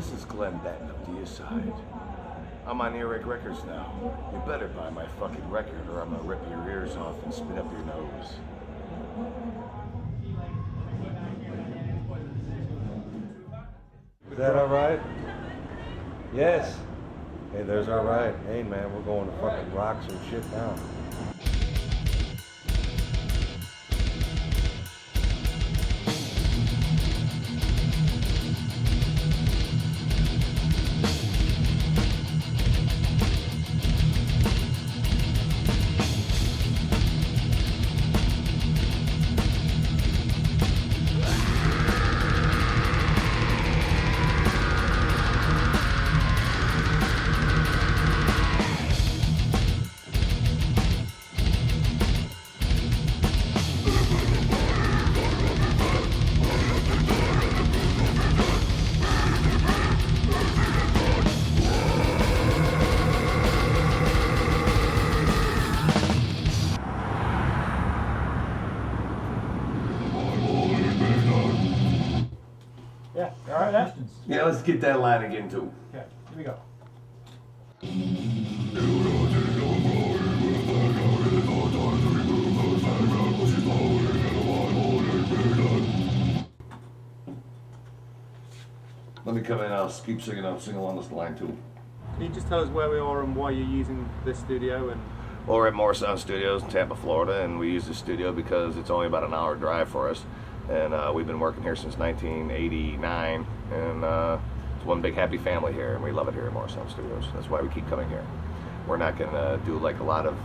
This is Glenn Benton of Deicide. I'm on Earache Records now. You better buy my fucking record or I'm gonna rip your ears off and spit up your nose. Is that alright? Yes. Hey, there's alright. Hey man, we're going to fucking rock some shit now. Yeah, you alright there? Yeah, let's get that line again too. Yeah, here we go. Let me come in, I'll keep singing, I'll sing along this line too. Can you just tell us where we are and why you're using this studio? And Well, we're at More Sound Studios in Tampa, Florida, and we use this studio because it's only about an hour drive for us. And we've been working here since 1989, and it's one big happy family here, and we love it here at More Sound Studios. That's why we keep coming here. We're not going to do like a lot of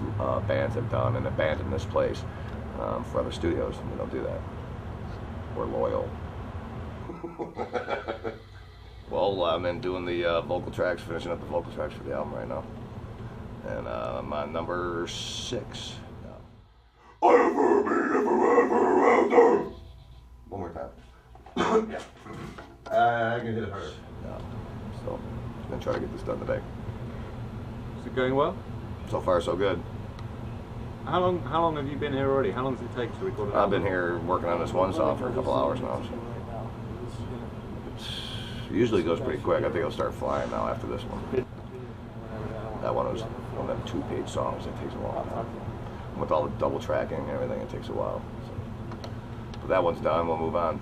bands have done and abandon this place for other studios. We don't do that. We're loyal. Well, I'm in doing the vocal tracks, finishing up the vocal tracks for the album right now. And I'm on number 6. One more time. Yeah. I can hit it harder. Yeah. So, I'm gonna try to get this done today. is it going well? So far, so good. How long have you been here already? How long does it take to record an I've album? been here working on this one song for a couple hours now. So. It usually goes pretty quick. I think it'll start flying now after this one. That one was one of them 2-page songs. It takes a long time. With all the double tracking and everything, it takes a while. So. But that one's done. We'll move on.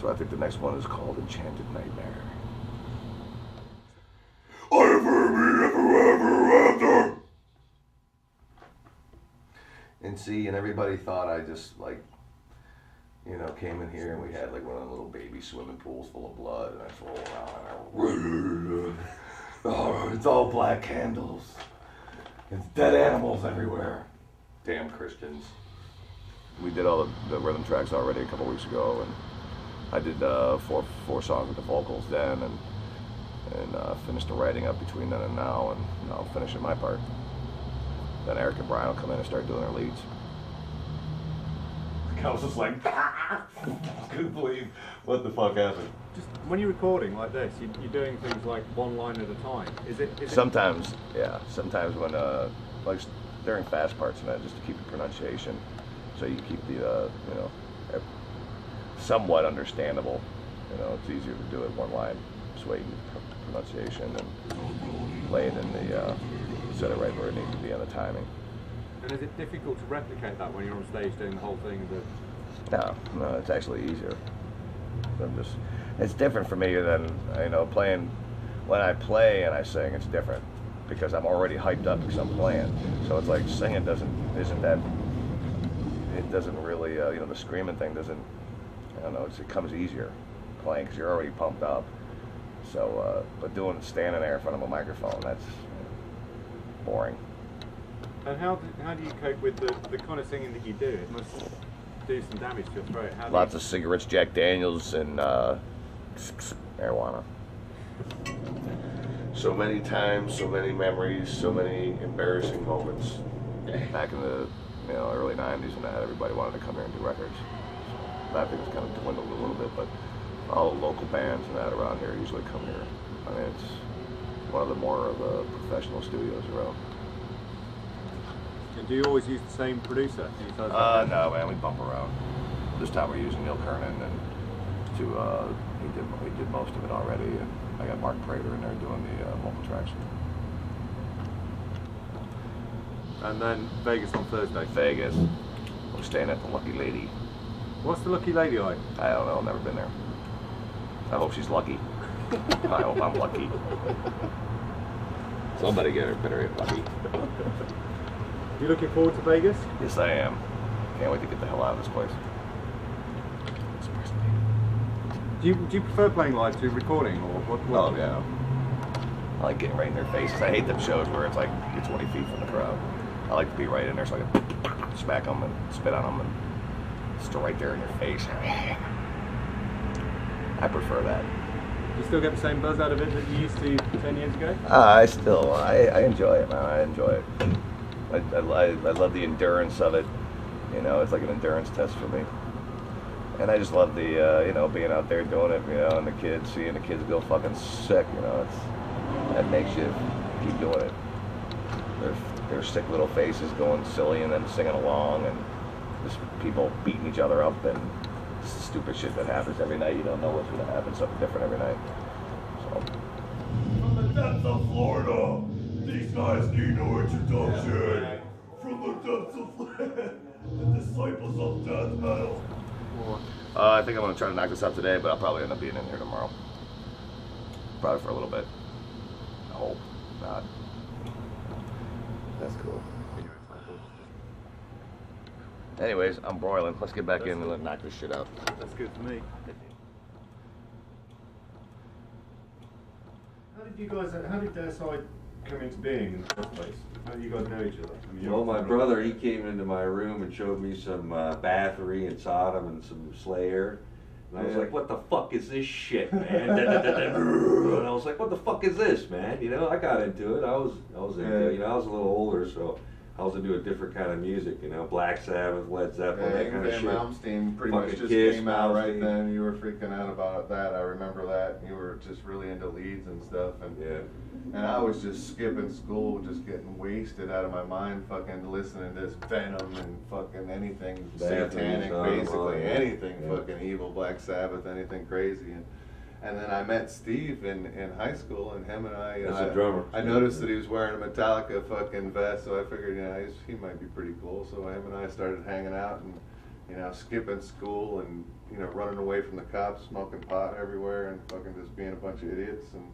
So I think the next one is called Enchanted Nightmare. And see, and everybody thought I just like, you know, came in here and we had like one of the little baby swimming pools full of blood, and I roll around and oh, it's all black candles. It's dead animals everywhere. Damn Christians. We did all the rhythm tracks already a couple weeks ago, and I did four songs with the vocals then, and finished the writing up between then and now, and now finishing my part. Then Eric and Brian will come in and start doing their leads. I was just like, I couldn't believe what the fuck happened. Just when you're recording like this, you're doing things like one line at a time. Is it? Sometimes, yeah. Sometimes when, like during fast parts and that, just to keep the pronunciation, so you keep the, you know, somewhat understandable. You know, it's easier to do it one line, this way you get the pronunciation and play it in the, set it right where it needs to be on the timing. And is it difficult to replicate that when you're on stage doing the whole thing? No, it's actually easier. It's different for me than, you know, playing. When I play and I sing, it's different because I'm already hyped up because I'm playing. So it's like singing it doesn't really, you know, the screaming thing doesn't, I don't know, it comes easier playing because you're already pumped up. So, but standing there in front of a microphone, that's boring. And how do you cope with the kind of singing that you do? It must do some damage to your throat. Lots of cigarettes, Jack Daniels, and marijuana. So many times, so many memories, so many embarrassing moments. Back in the early 90s and that, everybody wanted to come here and do records. So that thing has kind of dwindled a little bit, but all the local bands and that around here usually come here. I mean, it's one of the more of the professional studios around. And do you always use the same producer? No, man, we bump around. This time we're using Neil Kernan, and to, he did most of it already, and I got Mark Prater in there doing the vocal tracks. And then Vegas on Thursday. Vegas. I'm staying at the Lucky Lady. What's the Lucky Lady like? I don't know, never been there. I hope she's lucky. I hope I'm lucky. Somebody better get lucky. You looking forward to Vegas? Yes, I am. Can't wait to get the hell out of this place. Do you prefer playing live to recording, or what? Oh, yeah. I like getting right in their faces. I hate them shows where it's like you're 20 feet from the crowd. I like to be right in there so I can smack them and spit on them and just right there in your face. I prefer that. Do you still get the same buzz out of it that you used to 10 years ago? I enjoy it, man. I enjoy it. I love the endurance of it. You know, it's like an endurance test for me. And I just love the, you know, being out there doing it, you know, and the kids, seeing the kids go fucking sick, you know, that makes you keep doing it. Their sick little faces going silly and then singing along, and just people beating each other up, and stupid shit that happens every night. You don't know what's going to happen, something different every night. So. From the depths of Florida, these guys need no introduction. From the depths of Florida, the disciples of death metal. I think I'm going to try to knock this out today, but I'll probably end up being in here tomorrow. Probably for a little bit. I hope not. That's cool. Anyways, I'm broiling. Let's get back in and knock this shit out. That's good for me. How did Deicide come into being in the first place? How did you guys know each other? I mean, Well, my brother, he came into my room and showed me some Bathory and Sodom and some Slayer. And I was like, what the fuck is this shit, man? And I was like, what the fuck is this, man? You know, I got into it. I was into it. You know, I was a little older, so I was into a different kind of music, you know, Black Sabbath, Led Zeppelin, that kind of shit. Malmsteen pretty Fucking much just Kiss, came out right Malmsteen. then. You were freaking out about that. I remember that. You were just really into leads and stuff. And I was just skipping school, just getting wasted out of my mind, fucking listening to this Venom and fucking anything satanic, basically anything fucking evil, Black Sabbath, anything crazy. And then I met Steve in high school, and him and I, As a drummer. I noticed that he was wearing a Metallica fucking vest, so I figured, you know, he might be pretty cool. So him and I started hanging out and, you know, skipping school and, you know, running away from the cops, smoking pot everywhere and fucking just being a bunch of idiots. And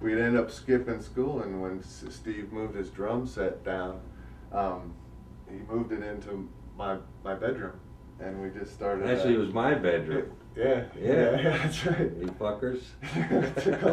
we'd end up skipping school, and when Steve moved his drum set down, he moved it into my bedroom, and we just started. Actually, it was my bedroom. Yeah, that's right. You fuckers. We took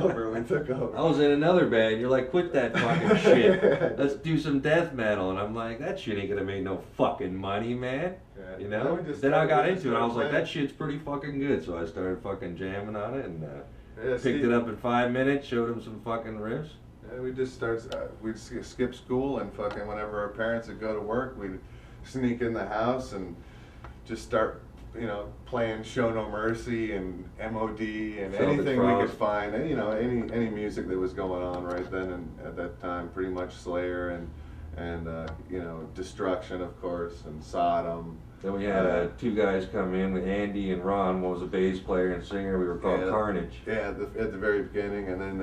over. I was in another band. You're like, quit that fucking shit. Let's do some death metal. And I'm like, that shit ain't gonna make no fucking money, man. Yeah. You know? Then I got into it. I was like, that shit's pretty fucking good. So I started fucking jamming on it and picked it up in 5 minutes, showed him some fucking riffs. Yeah, we just started, we'd skip school, and fucking whenever our parents would go to work, we'd sneak in the house and just start, you know, playing Show No Mercy and MOD and anything we could find, and, you know, any music that was going on right then and at that time, pretty much Slayer and you know, Destruction, of course, and Sodom. Then we had two guys come in with Andy and Ron. One was a bass player and singer. We were called Carnage. Yeah, at the very beginning, and then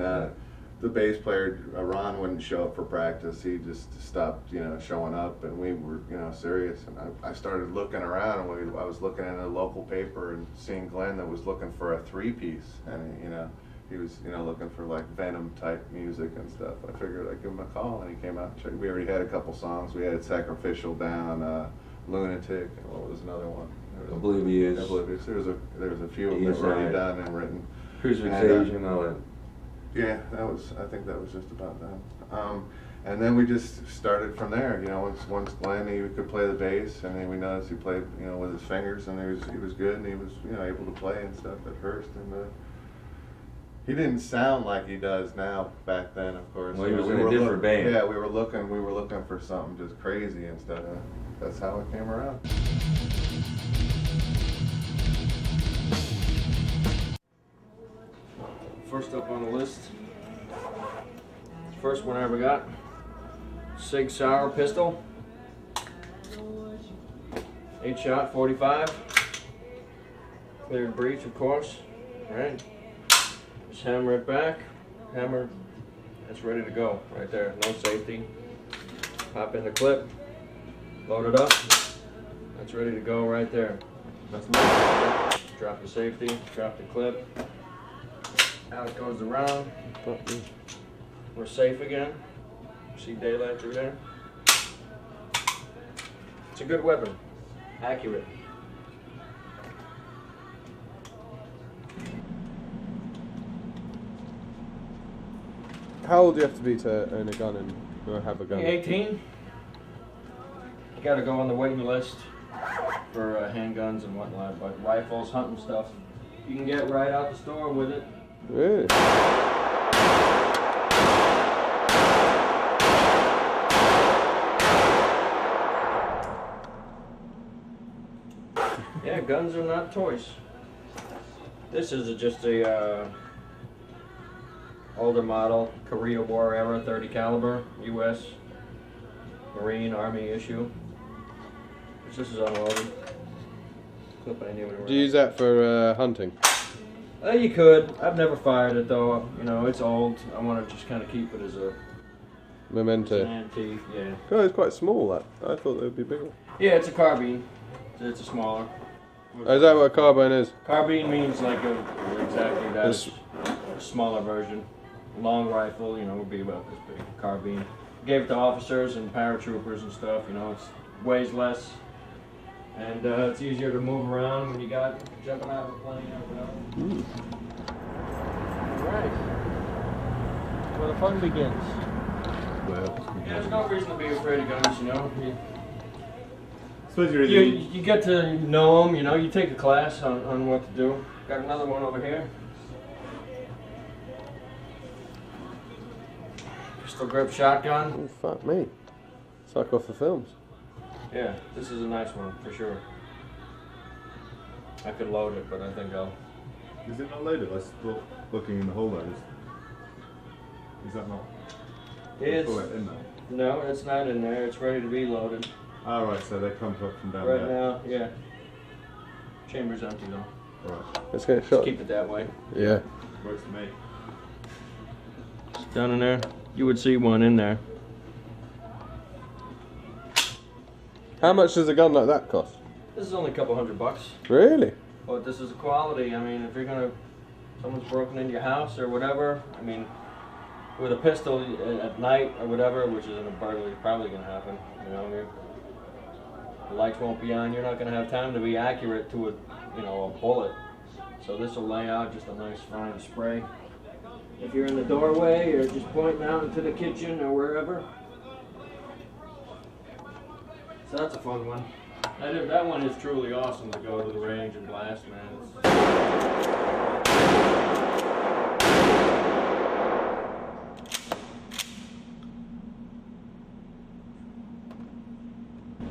the bass player, Ron, wouldn't show up for practice. He just stopped, you know, showing up, and we were, you know, serious. And I started looking around, and I was looking in a local paper and seeing Glenn that was looking for a 3-piece, and, you know, he was, you know, looking for like Venom type music and stuff. I figured I'd give him a call, and he came out and checked. We already had a couple songs. We had Sacrificial down, Lunatic, and what was another one? Oblivious. There was a few of them that were already done and written. Crucifix, all that. Yeah, I think that was just about done. And then we just started from there. You know, once Glenn, he could play the bass, and then we noticed he played, you know, with his fingers, and he was good, and he was, you know, able to play and stuff at first. And he didn't sound like he does now back then, of course. Well, he was in a different band. Yeah, we were looking for something just crazy and stuff. That's how it came around. First up on the list, first one I ever got, Sig Sauer pistol, 8-shot, 45. Cleared breech, of course. Right. Just hammer it back. Hammer. It's ready to go right there. No safety. Pop in the clip. Load it up. That's ready to go right there. That's nice. Drop the safety. Drop the clip. Now it goes around. We're safe again. See daylight through there. It's a good weapon. Accurate. How old do you have to be to own a gun and or have a gun? 18. You gotta go on the waiting list for handguns and whatnot, but rifles, hunting stuff, you can get right out the store with it. Really? Yeah, guns are not toys. This is just a older model, Korea War era 30 caliber, U.S. Marine Army issue. This is unloaded. Clip I knew Do you use that for hunting? You could. I've never fired it though. You know, it's old. I want to just kind of keep it as an Memento. antique. Yeah. Oh, it's quite small. That I thought they would be bigger. Yeah, it's a carbine. It's a smaller. Oh, is that what a carbine is? Carbine means like exactly that. It's a smaller version. Long rifle, you know, would be about this big. Carbine. Gave it to officers and paratroopers and stuff. You know, it weighs less. And it's easier to move around when you got jumping out of a plane or whatever. Alright. Where the fun begins. Well, There's no reason to be afraid of guns, you know. suppose you're You get to know them, you know, you take a class on what to do. Got another one over here. Pistol grip shotgun. Oh, fuck me. It's like off the films. Yeah, this is a nice one for sure. I could load it, but I think I'll. Is it not loaded? I thought looking in the holders. Is that not? It's Pull it in there. no, it's not in there. It's ready to be loaded. Ah, right. So they come up from down Right there. now, yeah. Chamber's empty though. Right. Let's get a Just shot. keep it that way. Yeah. Works for me. It's down in there. You would see one in there. How much does a gun like that cost? This is only a couple $100. Really? But this is quality. I mean, if you're gonna, someone's broken into your house or whatever. I mean, with a pistol at night or whatever, which is probably gonna happen. You know, the lights won't be on. You're not gonna have time to be accurate to a bullet. So this will lay out just a nice fine spray. If you're in the doorway or just pointing out into the kitchen or wherever. So that's a fun one. That one is truly awesome to go to the range and blast, man.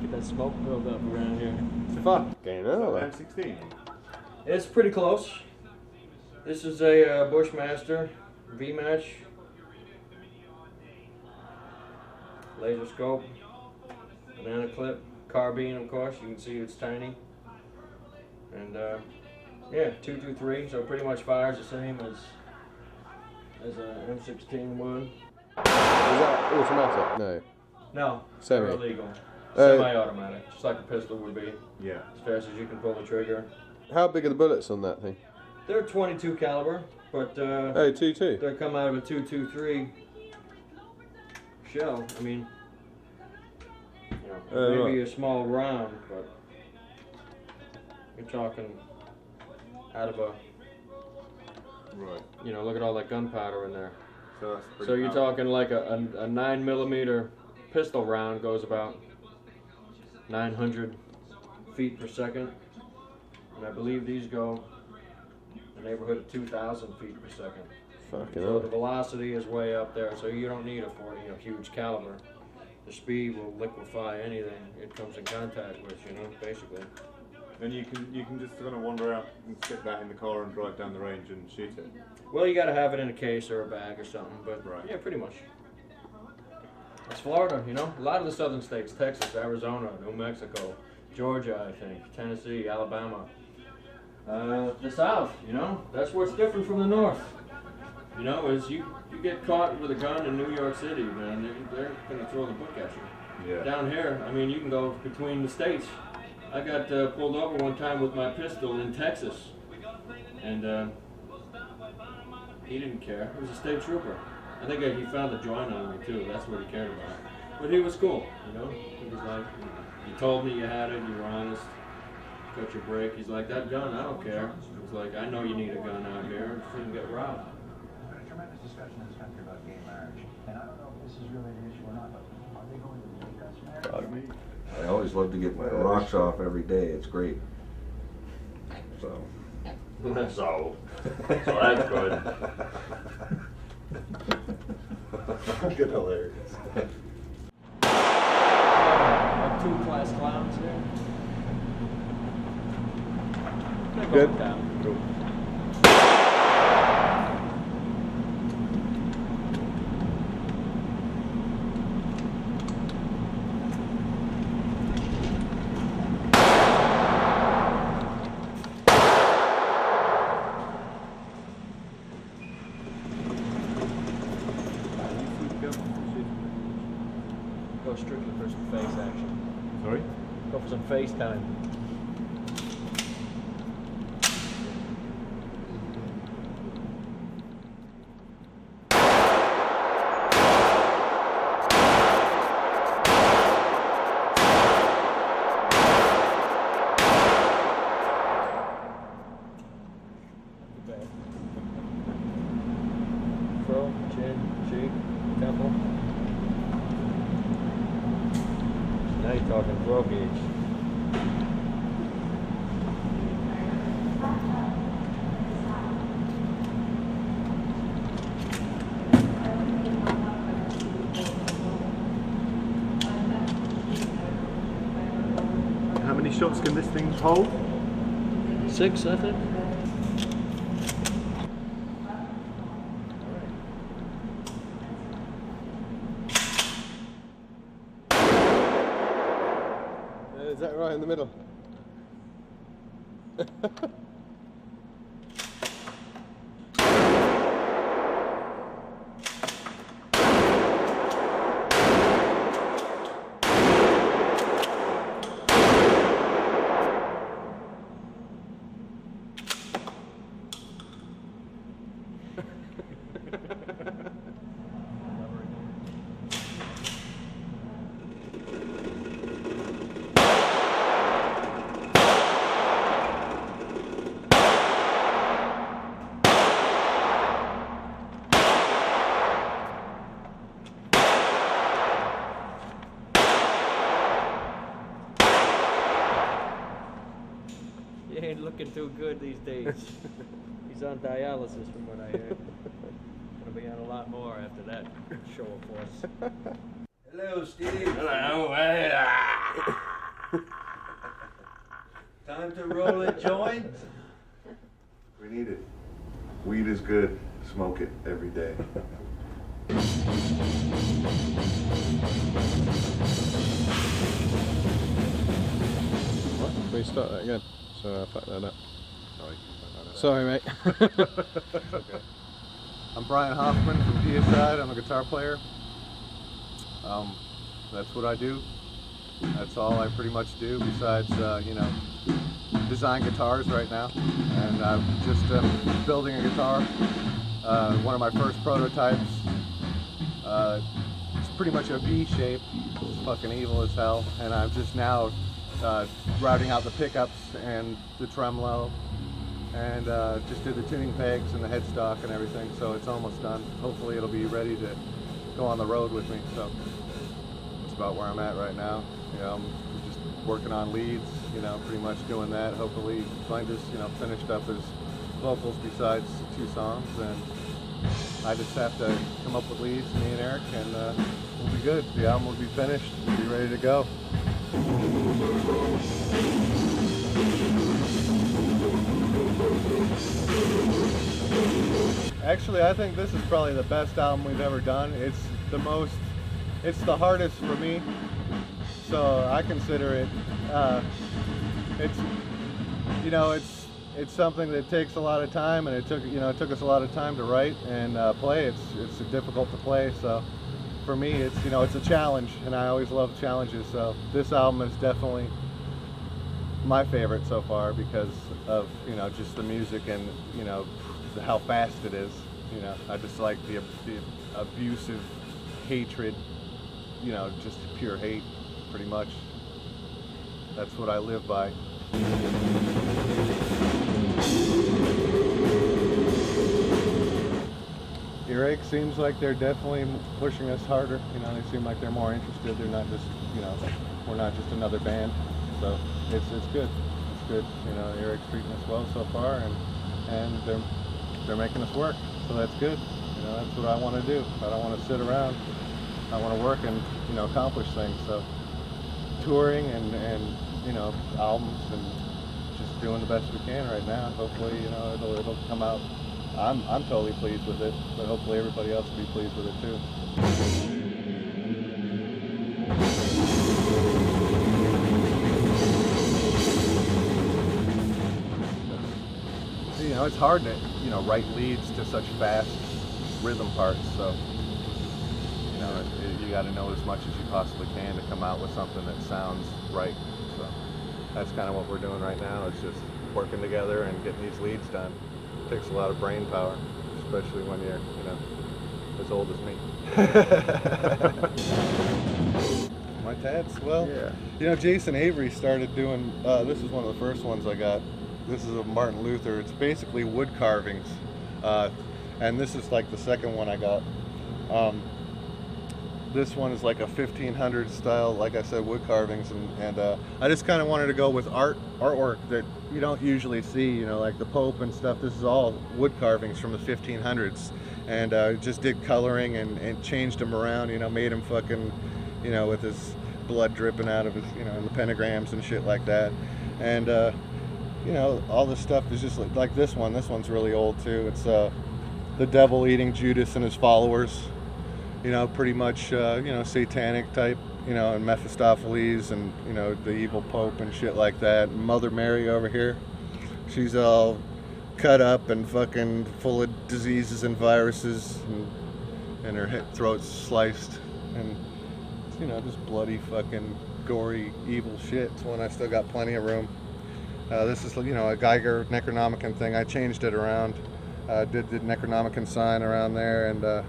Get that smoke build up around here. Fucking hell. M16. It's pretty close. This is a Bushmaster V-match. Laser scope. Banana clip. Carbine, of course. You can see it's tiny. And yeah, 223. So pretty much fires the same as a M16 would. Is that automatic? No. No, Semi. they're illegal. Semi-automatic, just like a pistol would be. Yeah. As fast as you can pull the trigger. How big are the bullets on that thing? They're 22 caliber, but Oh, 2.2. they come out of a 223 shell. I mean, you know, maybe right. a small round, but you're talking out of a. Right. You know, look at all that gunpowder in there. So that's pretty. So you're powerful. talking like a 9mm pistol round goes about 900 feet per second, and I believe these go in the neighborhood of 2,000 feet per second. Fucking So hell. the velocity is way up there, so you don't need a 40, huge caliber. The speed will liquefy anything it comes in contact with, basically. And you can just kind of wander out and stick that in the car and drive down the range and shoot it. Well, you got to have it in a case or a bag or something, but Right. yeah, pretty much. It's Florida, a lot of the southern states, Texas, Arizona, New Mexico, Georgia, I think, Tennessee, Alabama. The South, you know, that's what's different from the North. You know, is you get caught with a gun in New York City, man, they're gonna throw the book at you. Yeah. Down here, I mean, you can go between the states. I got pulled over one time with my pistol in Texas, and he didn't care. He was a state trooper. I think he found a joint on me too. That's what he cared about. But he was cool, you know. He was like, you told me you had it. You were honest. Cut your break. He's like, that gun, I don't care. He's like, I know you need a gun out here. You shouldn't get robbed. There's a tremendous discussion in this country about gay marriage, and I don't know if this is really an issue or not, but are they going to make us marry? I always love to get my rocks off every day. It's great. So. So that's good. Good, hilarious. Two class clowns here. They're Good. going down. Cool. Go strictly for some face action. Sorry? Go for some face time. Throat, chin, cheek, temple. Now you're talking throat gauge. How many shots can this thing hold? 6, I think. Is that right in the middle? He ain't looking too good these days. He's on dialysis from what I heard. Gonna be on a lot more after that show of force. Hello, Steve. Hello. Time to roll a joint. We need it. Weed is good. Smoke it every day. What? Can we start that again? So I fucked that up. Sorry. Sorry, mate. Okay. I'm Brian Hoffman from Deicide. I'm a guitar player. That's what I do. That's all I pretty much do besides, design guitars right now. And I'm just building a guitar. One of my first prototypes. It's pretty much a V shape. It's fucking evil as hell. And I'm just now routing out the pickups and the tremolo. And just did the tuning pegs and the headstock and everything, so it's almost done. Hopefully it'll be ready to go on the road with me, so that's about where I'm at right now. I'm just working on leads, pretty much doing that. Hopefully Glenn just, finished up his vocals besides 2 songs, and I just have to come up with leads, me and Eric, and we'll be good. The album will be finished, we'll be ready to go. Actually, I think this is probably the best album we've ever done. It's the hardest for me, so I consider it, it's it's something that takes a lot of time, and it took us a lot of time to write and play. It's difficult to play, so for me it's a challenge, and I always love challenges. So this album is definitely my favorite so far because of just the music and how fast it is. I just like the abusive hatred, just pure hate, pretty much. That's what I live by. Earache seems like they're definitely pushing us harder. They seem like they're more interested. They're not just, we're not just another band. So it's good. It's good. Earache's treating us well so far, and they're making us work. So that's good. That's what I want to do. I don't want to sit around. I want to work and accomplish things. So touring and albums and just doing the best we can right now. Hopefully it'll come out. I'm totally pleased with it, but hopefully everybody else will be pleased with it too. It's hard to write leads to such fast rhythm parts, so you got to know as much as you possibly can to come out with something that sounds right. So that's kind of what we're doing right now. It's just working together and getting these leads done. It takes a lot of brain power, especially when you're as old as me. My tats, well, yeah. Jason Avery started doing, this is one of the first ones I got. This is a Martin Luther. It's basically wood carvings. And this is like the second one I got. This one is like a 1500 style, like I said, wood carvings. And I just kind of wanted to go with artwork that you don't usually see, like the Pope and stuff. This is all wood carvings from the 1500s. And just did coloring and changed them around, made him fucking, with his blood dripping out of his, and the pentagrams and shit like that. And, all this stuff is just like this one. This one's really old too. It's the devil eating Judas and his followers. Pretty much, satanic type, and Mephistopheles and, the evil Pope and shit like that. Mother Mary over here, she's all cut up and fucking full of diseases and viruses, and her throat's sliced, and, just bloody fucking gory evil shit. It's one I still got plenty of room. This is, a Geiger Necronomicon thing. I changed it around. Did the Necronomicon sign around there, and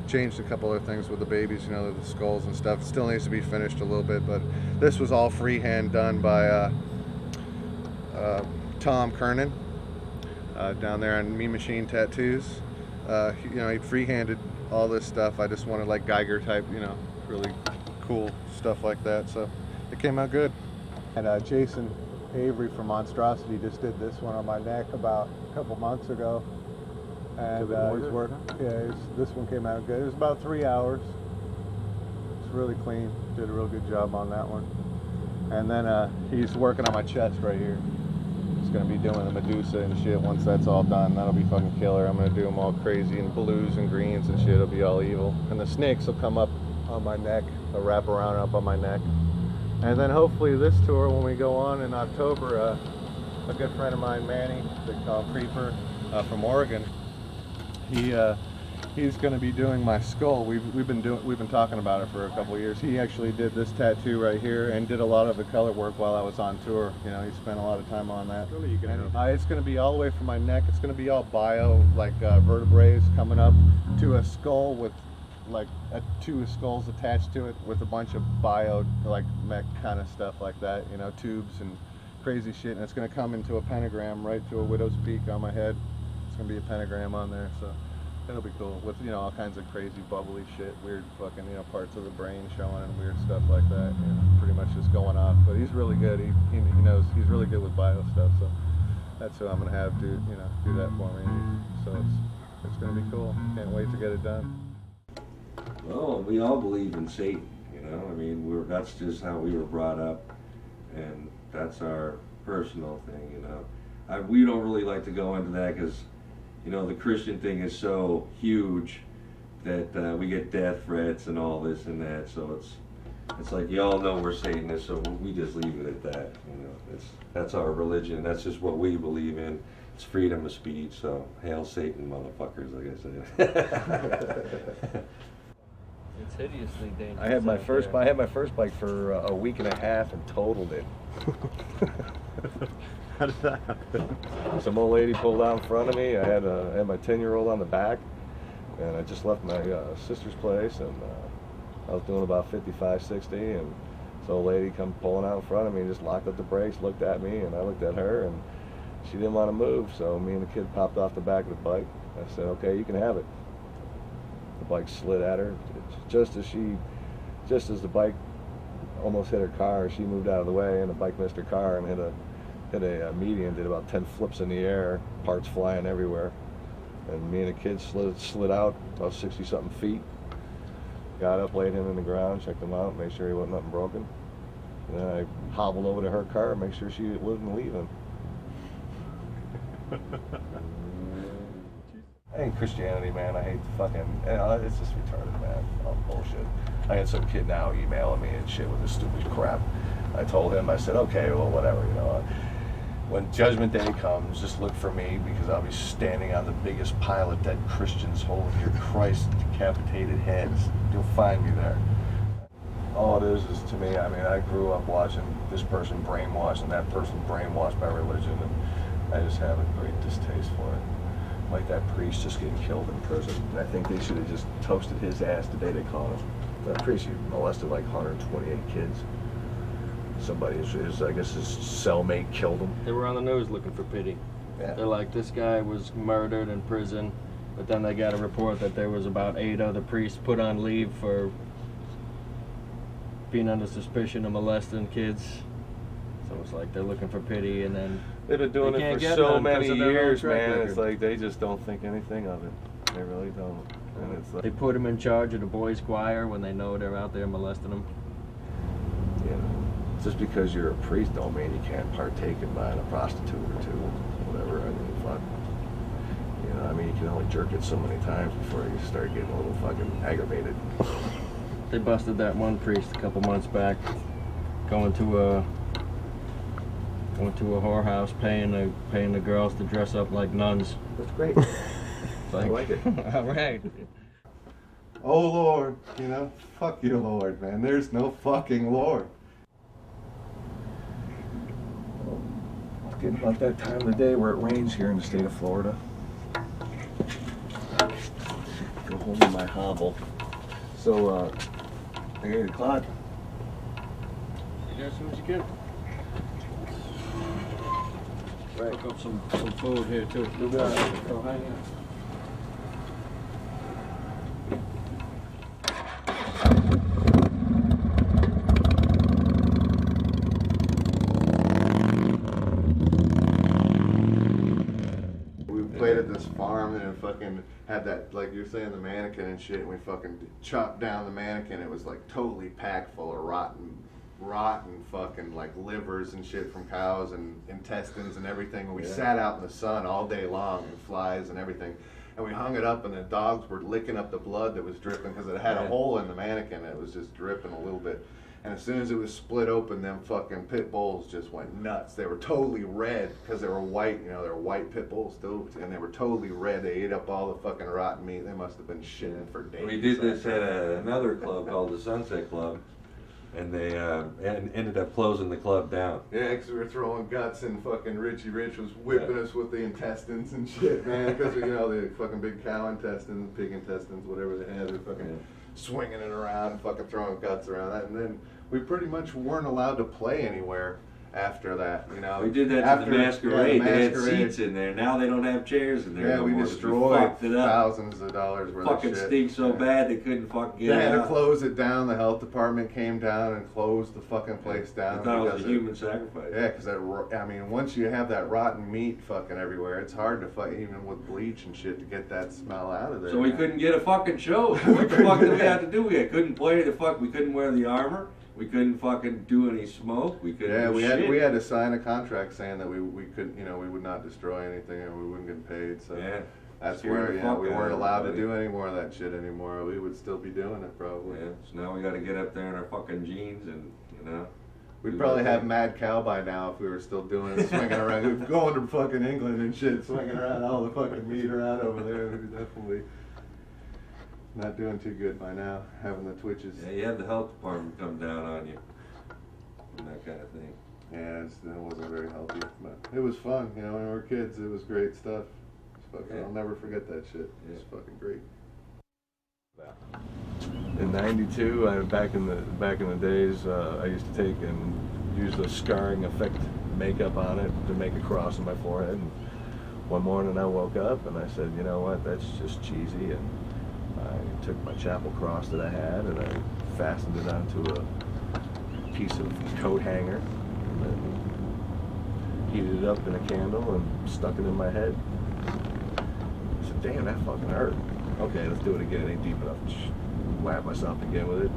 changed a couple of things with the babies, the skulls and stuff. It still needs to be finished a little bit, but this was all freehand done by Tom Kernan down there on Mean Machine Tattoos. He freehanded all this stuff. I just wanted like Geiger type, really cool stuff like that. So it came out good. And Jason Avery from Monstrosity just did this one on my neck about a couple months ago, and he's working. Yeah, this one came out good. It was about 3 hours. It's really clean. Did a real good job on that one. And then he's working on my chest right here. He's gonna be doing the Medusa and shit. Once that's all done, that'll be fucking killer. I'm gonna do them all crazy in blues and greens and shit. It'll be all evil. And the snakes will come up on my neck. They'll wrap around up on my neck. And then hopefully this tour, when we go on in October, a good friend of mine, Manny, they call him Creeper, from Oregon, he's going to be doing my skull. We've been talking about it for a couple of years. He actually did this tattoo right here and did a lot of the color work while I was on tour. He spent a lot of time on that. Surely you can And it's going to be all the way from my neck. It's going to be all bio, like vertebrae coming up to a skull with like two skulls attached to it with a bunch of bio, like mech kind of stuff like that, tubes and crazy shit. And it's going to come into a pentagram right to a widow's peak on my head. It's going to be a pentagram on there, so that'll be cool with all kinds of crazy bubbly shit, weird fucking parts of the brain showing and weird stuff like that. Pretty much just going off. But he's really good. He knows. He's really good with bio stuff. So that's who I'm going to have do that for me. So it's going to be cool. Can't wait to get it done. Well, we all believe in Satan, that's just how we were brought up, and that's our personal thing, we don't really like to go into that because, the Christian thing is so huge that we get death threats and all this and that, so It's like y'all know we're Satanists, so we just leave it at that. You know, that's our religion. That's just what we believe in. It's freedom of speech. So hail Satan, motherfuckers, like I said. It's hideously dangerous. I had my out first there. I had my first bike for a week and a half and totaled it. How did that happen? Some old lady pulled out in front of me. I had my 10-year-old on the back, and I just left my sister's place, and I was doing about 55, 60, and this old lady come pulling out in front of me and just locked up the brakes, looked at me, and I looked at her, and she didn't want to move, so me and the kid popped off the back of the bike. I said, okay, you can have it. The bike slid at her. Just as the bike almost hit her car, she moved out of the way, and the bike missed her car and hit a median, did about 10 flips in the air, parts flying everywhere. And me and the kid slid out about 60-something feet. Got up, laid him in the ground, checked him out, made sure he wasn't nothing broken. And then I hobbled over to her car, make sure she wasn't leaving. I hate Christianity, man. I hate fucking. It's just retarded, man. All bullshit. I had some kid now emailing me and shit with this stupid crap. I told him, I said, okay, well, whatever, you know. When Judgment Day comes, just look for me, because I'll be standing on the biggest pile of dead Christians holding your Christ decapitated heads. You'll find me there. All it is to me, I mean, I grew up watching this person brainwashed and that person brainwashed by religion, and I just have a great distaste for it. Like that priest just getting killed in prison. And I think they should have just toasted his ass the day they caught him. That priest, he molested like 128 kids. Somebody, I guess his cellmate killed him. They were on the news looking for pity. Yeah. They're like, this guy was murdered in prison, but then they got a report that there was about 8 other priests put on leave for being under suspicion of molesting kids. So it's like they're looking for pity, and then They've been doing they it can't for get so none 'cause many of their own years, track man. record. It's like they just don't think anything of it. They really don't. And it's like, they put him in charge of the boys' choir when they know they're out there molesting them. you know, just because you're a priest don't mean you can't partake in buying a prostitute or two, whatever. I mean, fuck. You know, I mean, you can only jerk it so many times before you start getting a little fucking aggravated. They busted that one priest a couple months back, going to a whorehouse, paying the girls to dress up like nuns. That's great. It's I like it. All right. Oh Lord, you know, fuck you, Lord, man. There's no fucking Lord. It's getting about that time of the day where it rains here in the state of Florida. Go home in my hobble. So, 8 o'clock. You there as soon as you can. Right, cook up some food here too. You got it. So hang on. We played at this farm and it fucking had that, like you're saying, the mannequin and shit, and we fucking chopped down the mannequin. It was like totally packed full of rotten fucking like livers and shit from cows and intestines and everything. And we sat out in the sun all day long and flies and everything. And we hung it up, and the dogs were licking up the blood that was dripping because it had a hole in the mannequin. It was just dripping a little bit. And as soon as it was split open, them fucking pit bulls just went nuts. They were totally red because they were white, you know, they were white pit bulls still, and they were totally red. They ate up all the fucking rotten meat. They must have been shitting for days. We did this at another club called the Sunset Club, and they ended up closing the club down. Yeah, because we were throwing guts, and fucking Richie Rich was whipping us with the intestines and shit, man. Because, you know, the fucking big cow intestines, pig intestines, whatever they had, they're fucking swinging it around, fucking throwing guts around that. And then we pretty much weren't allowed to play anywhere after that, you know. We did that after, to the Masquerade. yeah, the They had Masquerade. seats in there. Now they don't have chairs in there. Yeah, no we more. destroyed fucked it up. thousands of dollars worth Fucking of shit. stinks so bad they couldn't fucking get They had to out. close it down. The health department came down and closed the fucking place down. I thought it was because a human sacrifice. Yeah, because I mean, once you have that rotten meat fucking everywhere, it's hard to fight, even with bleach and shit, to get that smell out of there. So we man. couldn't get a fucking show. What the fuck did we have to do? We couldn't play the fuck. We couldn't wear the armor. We couldn't fucking do any smoke. We couldn't. Yeah, do we shit. had to sign a contract saying that we couldn't, you know, we would not destroy anything and we wouldn't get paid. So Yeah. That's Scared where, the you know, fuck we out weren't of allowed to everybody. do any more of that shit anymore. We would still be doing it probably. Yeah, so now we gotta get up there in our fucking jeans and, you know. We'd do probably that have thing. Mad Cow by now if we were still doing it, swinging around, going to fucking England and shit, swinging around all the fucking meat around over there. We'd definitely not doing too good by now, having the twitches. Yeah, you had the health department come down on you. And that kind of thing. Yeah, it wasn't very healthy, but it was fun. You know, when we were kids, it was great stuff. Yeah. I'll never forget that shit. It's Yeah. fucking great. In '92, back in the days, I used to take and use the scarring effect makeup on it to make a cross on my forehead. And one morning I woke up and I said, you know what, that's just cheesy. And I took my chapel cross that I had and I fastened it onto a piece of coat hanger and then heated it up in a candle and stuck it in my head. I said, damn, that fucking hurt. Okay, let's do it again. It ain't deep enough. Whap myself again with it.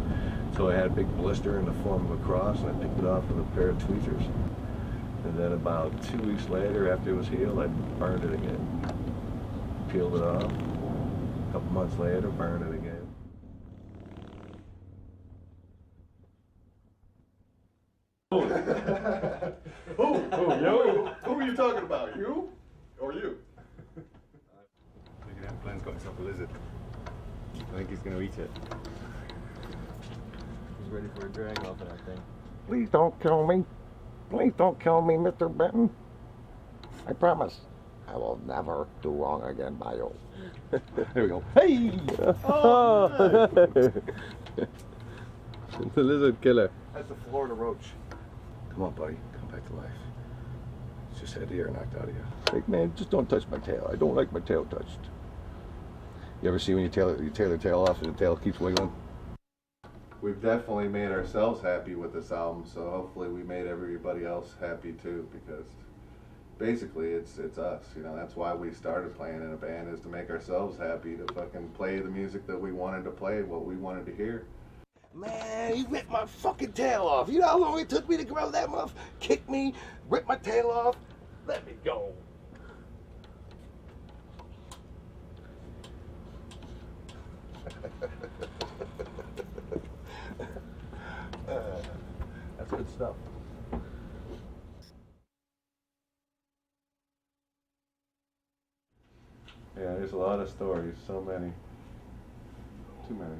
So I had a big blister in the form of a cross, and I picked it off with a pair of tweezers. And then about 2 weeks later, after it was healed, I burned it again. Peeled it off. A couple months later, burned it again. Who are you talking about? You? Or you? Look at that, Glenn's got himself a lizard. I think he's going to eat it. He's ready for a drag off of that thing. Please don't kill me. Please don't kill me, Mr. Benton. I promise I will never do wrong again by you. Here we go. Hey! The lizard killer. That's the Florida roach. Come on, buddy. Come back to life. Just had the air knocked out of you. Hey, man, just don't touch my tail. I don't like my tail touched. You ever see when you tear the tail off and the tail keeps wiggling? We've definitely made ourselves happy with this album, so hopefully we made everybody else happy too, because basically it's us, you know, that's why we started playing in a band, is to make ourselves happy, to fucking play the music that we wanted to play, what we wanted to hear. Man, he ripped my fucking tail off. You know how long it took me to grow that muff? Kick me, rip my tail off. Let me go. That's good stuff. Yeah, there's a lot of stories, so many. Too many.